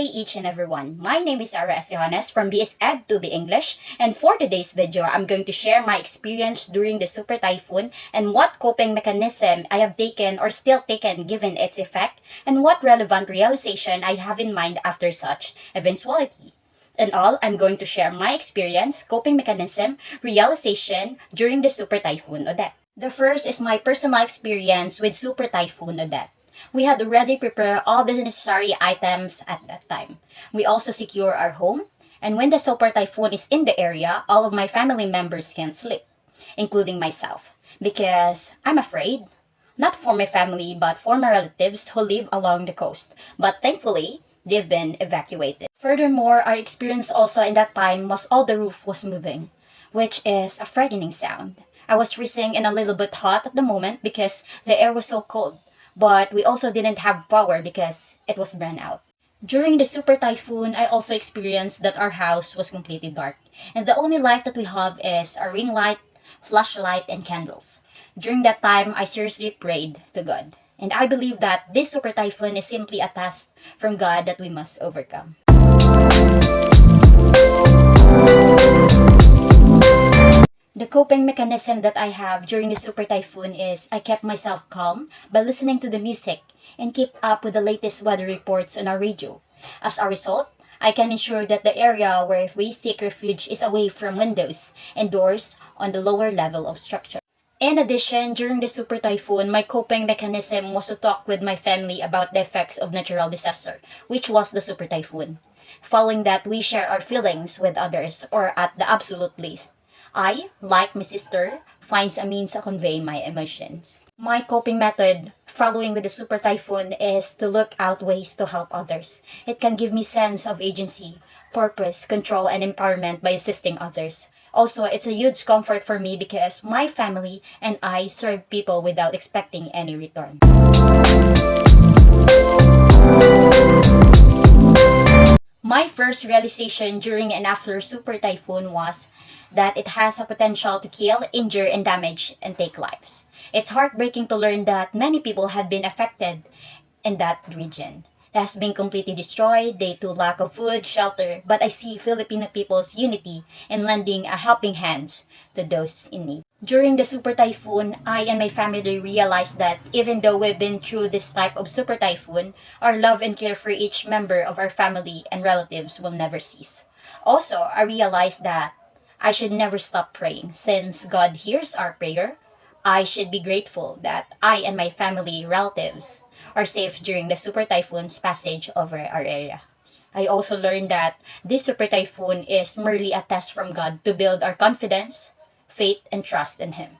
day each and everyone. My name is Sarah Johannes from BSED to be English, and for today's video, I'm going to share my experience during the super typhoon and what coping mechanism I have taken or still taken given its effect, and what relevant realization I have in mind after such eventuality. In all, I'm going to share my experience, coping mechanism, realization during the super typhoon Odette. The first is my personal experience with super typhoon Odette. We had already prepared all the necessary items at that time. We also secure our home, and when the super typhoon is in the area, all of my family members can sleep, including myself, because I'm afraid, not for my family but for my relatives who live along the coast. But thankfully, they've been evacuated. Furthermore, our experience also in that time was all the roof was moving, which is a frightening sound. I was freezing and a little bit hot at the moment because the air was so cold. But we also didn't have power because it was burned out. During the super typhoon, I also experienced that our house was completely dark, and the only light that we have is a ring light, flashlight, and candles. During that time, I seriously prayed to God, and I believe that this super typhoon is simply a task from God that we must overcome. The coping mechanism that I have during the super typhoon is I kept myself calm by listening to the music and keep up with the latest weather reports on our radio. As a result, I can ensure that the area where we seek refuge is away from windows and doors on the lower level of structure. In addition, during the super typhoon, my coping mechanism was to talk with my family about the effects of natural disaster, which was the super typhoon. Following that, we share our feelings with others, or at the absolute least, I, like my sister, finds a means to convey my emotions. My coping method following with the super typhoon is to look out ways to help others. It can give me sense of agency, purpose, control, and empowerment by assisting others. Also, it's a huge comfort for me because my family and I serve people without expecting any return. My first realization during and after super typhoon was that it has a potential to kill, injure, and damage and take lives. It's heartbreaking to learn that many people have been affected in that region. It has been completely destroyed due to lack of food, shelter, but I see Filipino people's unity in lending a helping hands to those in need. During the super typhoon, I and my family realized that even though we've been through this type of super typhoon, our love and care for each member of our family and relatives will never cease. Also, I realized that I should never stop praying. Since God hears our prayer, I should be grateful that I and my family relatives are safe during the super typhoon's passage over our area. I also learned that this super typhoon is merely a test from God to build our confidence, faith, and trust in Him.